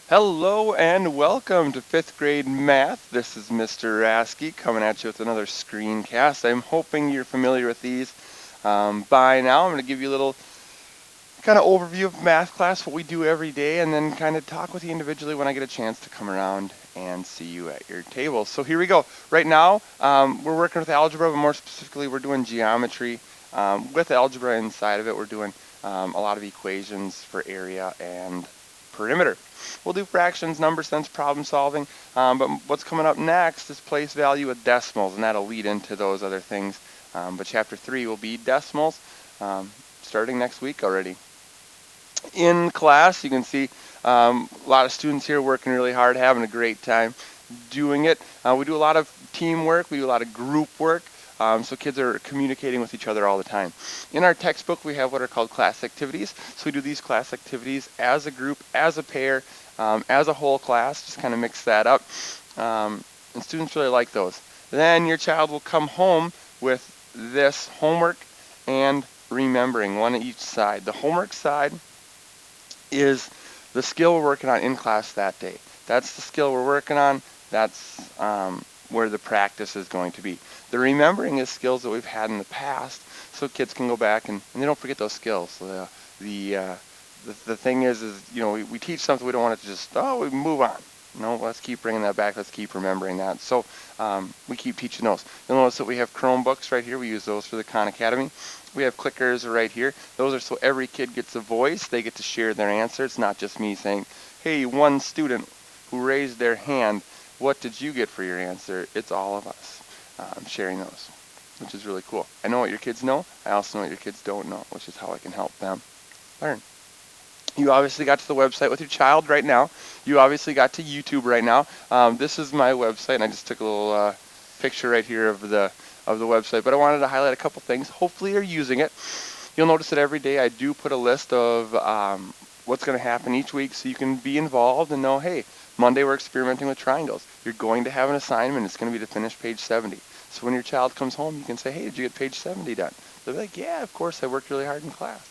Hello and welcome to 5th grade math. This is Mr. Raske coming at you with another screencast. I'm hoping you're familiar with these by now. I'm going to give you a little kind of overview of math class, what we do every day, and then kind of talk with you individually when I get a chance to come around and see you at your table. So here we go. Right now, we're working with algebra, but more specifically, we're doing geometry. With algebra inside of it, we're doing a lot of equations for area and perimeter. We'll do fractions, number sense, problem solving, but what's coming up next is place value with decimals, and that'll lead into those other things. But chapter 3 will be decimals, starting next week already. In class, you can see a lot of students here working really hard, having a great time doing it. We do a lot of teamwork, we do a lot of group work, so kids are communicating with each other all the time. In our textbook, we have what are called class activities. So we do these class activities as a group, as a pair, as a whole class, just kind of mix that up. And students really like those. Then your child will come home with this homework and remembering, one on each side. The homework side is the skill we're working on in class that day. That's the skill we're working on. That's where the practice is going to be. The remembering is skills that we've had in the past, so kids can go back and they don't forget those skills. So the thing is you know, we teach something, we don't want it to just, oh, we move on. No, let's keep bringing that back. Let's keep remembering that. So we keep teaching those. You'll notice that we have Chromebooks right here. We use those for the Khan Academy. We have clickers right here. Those are so every kid gets a voice. They get to share their answer. It's not just me saying, hey, one student who raised their hand, what did you get for your answer? It's all of us sharing those, which is really cool. I know what your kids know. I also know what your kids don't know, which is how I can help them learn. You obviously got to the website with your child right now. You obviously got to YouTube right now. This is my website, and I just took a little picture right here of the website. But I wanted to highlight a couple things. Hopefully you're using it. You'll notice that every day I do put a list of what's going to happen each week, so you can be involved and know, hey, Monday we're experimenting with triangles. You're going to have an assignment. It's going to be to finish page 70. So when your child comes home, you can say, hey, did you get page 70 done? They'll be like, yeah, of course, I worked really hard in class.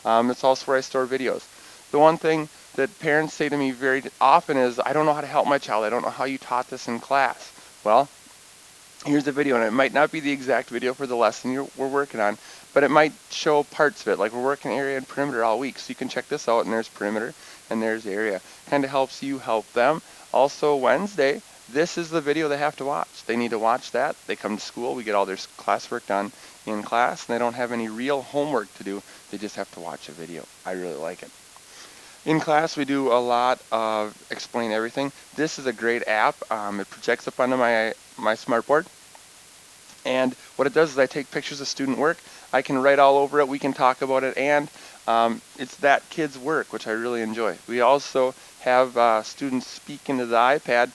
It's also where I store videos. The one thing that parents say to me very often is, I don't know how to help my child. I don't know how you taught this in class. Well, here's the video, and it might not be the exact video for the lesson we're working on, but it might show parts of it. Like we're working area and perimeter all week, so you can check this out, and there's perimeter, and there's area. Kind of helps you help them. Also, Wednesday, this is the video they have to watch. They need to watch that. They come to school, we get all their classwork done in class, and they don't have any real homework to do. They just have to watch a video. I really like it. In class, we do a lot of explain everything. This is a great app. It projects up onto my smartboard. And what it does is I take pictures of student work. I can write all over it. We can talk about it. And it's that kid's work, which I really enjoy. We also have students speak into the iPad,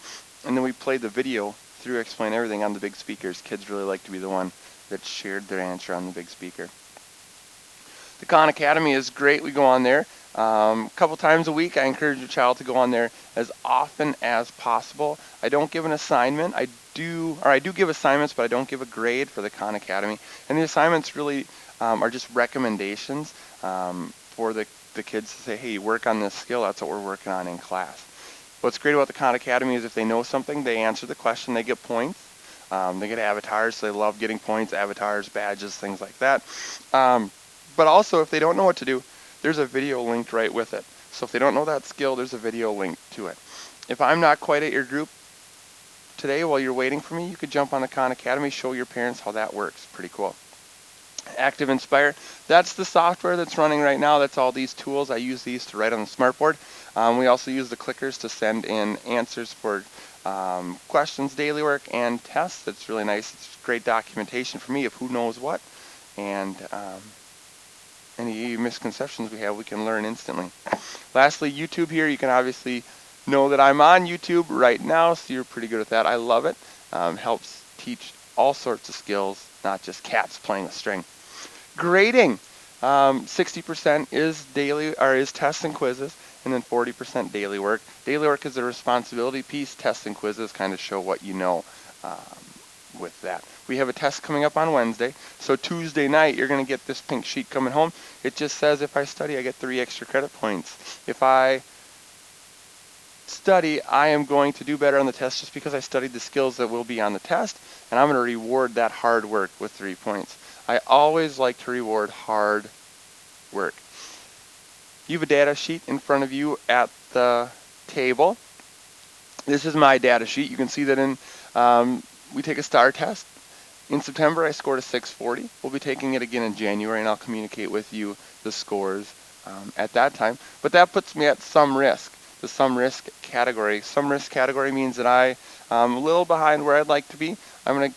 and then we play the video through Explain Everything on the big speakers. Kids really like to be the one that shared their answer on the big speaker. The Khan Academy is great. We go on there a couple times a week. I encourage your child to go on there as often as possible. I don't give an assignment. I do give assignments, but I don't give a grade for the Khan Academy. And the assignments really are just recommendations for the kids to say, hey, work on this skill. That's what we're working on in class. What's great about the Khan Academy is if they know something, they answer the question, they get points. They get avatars, so they love getting points, avatars, badges, things like that. But also, if they don't know what to do, there's a video linked right with it. So if they don't know that skill, there's a video linked to it. If I'm not quite at your group today while you're waiting for me, you could jump on the Khan Academy, show your parents how that works. Pretty cool. Active Inspire, that's the software that's running right now. That's all these tools. I use these to write on the smartboard. We also use the clickers to send in answers for questions, daily work, and tests. It's really nice. It's great documentation for me of who knows what. And any misconceptions we have, we can learn instantly. Lastly, YouTube here, you can obviously know that I'm on YouTube right now, so you're pretty good at that. I love it. Helps teach all sorts of skills, not just cats playing a string. Grading. 60% is daily or is tests and quizzes, and then 40% daily work. Daily work is a responsibility piece. Tests and quizzes kind of show what you know. With that. We have a test coming up on Wednesday. So Tuesday night, you're going to get this pink sheet coming home. It just says if I study, I get 3 extra credit points. If I study, I am going to do better on the test just because I studied the skills that will be on the test, and I'm going to reward that hard work with 3 points. I always like to reward hard work. You have a data sheet in front of you at the table. This is my data sheet. You can see that we take a STAR test. In September, I scored a 640. We'll be taking it again in January, and I'll communicate with you the scores at that time. But that puts me at some risk, the some risk category. Some risk category means that I'm a little behind where I'd like to be. I'm going to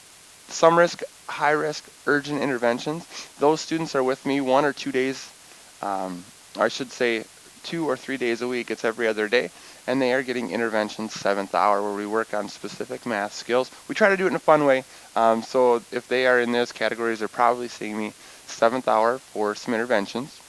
some risk, high risk, urgent interventions. Those students are with me 1 or 2 days, or I should say 2 or 3 days a week. It's every other day. And they are getting intervention 7th hour where we work on specific math skills. We try to do it in a fun way. So if they are in those categories, they're probably seeing me 7th hour for some interventions.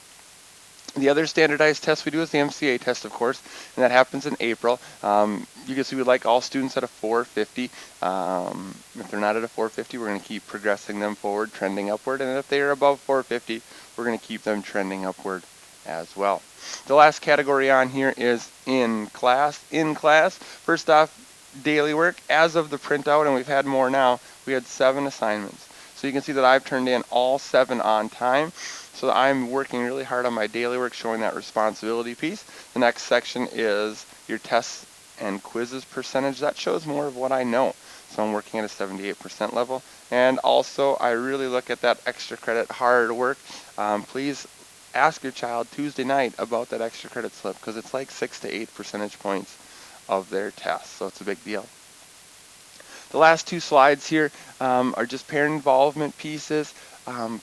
The other standardized test we do is the MCA test, of course, and that happens in April. You can see we'd like all students at a 450. If they're not at a 450, we're going to keep progressing them forward, trending upward. And if they are above 450, we're going to keep them trending upward as well. The last category on here is in class. In class, first off, daily work. As of the printout, and we've had more now, we had 7 assignments. So you can see that I've turned in all 7 on time. So I'm working really hard on my daily work, showing that responsibility piece. The next section is your tests and quizzes percentage. That shows more of what I know. So I'm working at a 78% level. And also, I really look at that extra credit hard work. Please ask your child Tuesday night about that extra credit slip, because it's like 6 to 8 percentage points of their test. So it's a big deal. The last 2 slides here are just parent involvement pieces.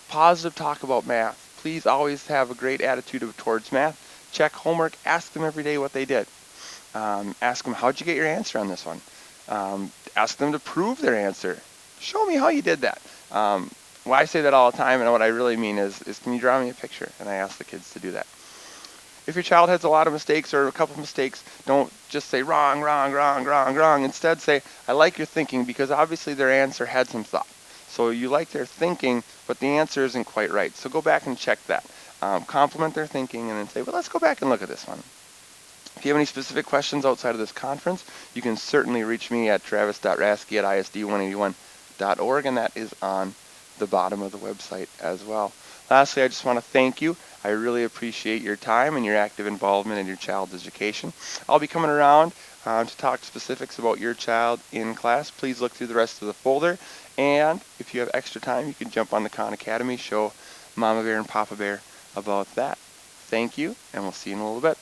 Positive talk about math. Please always have a great attitude towards math. Check homework. Ask them every day what they did. Ask them, how'd you get your answer on this one? Ask them to prove their answer. Show me how you did that. Well, I say that all the time, and what I really mean is can you draw me a picture? And I ask the kids to do that. If your child has a lot of mistakes or a couple of mistakes, don't just say wrong, wrong, wrong, wrong, wrong. Instead say, I like your thinking, because obviously their answer had some thought. So you like their thinking, but the answer isn't quite right. So go back and check that. Compliment their thinking and then say, well, let's go back and look at this one. If you have any specific questions outside of this conference, you can certainly reach me at travis.raske@isd181.org, and that is on the bottom of the website as well. Lastly, I just want to thank you. I really appreciate your time and your active involvement in your child's education. I'll be coming around to talk specifics about your child in class. Please look through the rest of the folder, and if you have extra time, you can jump on the Khan Academy, show Mama Bear and Papa Bear about that. Thank you, and we'll see you in a little bit.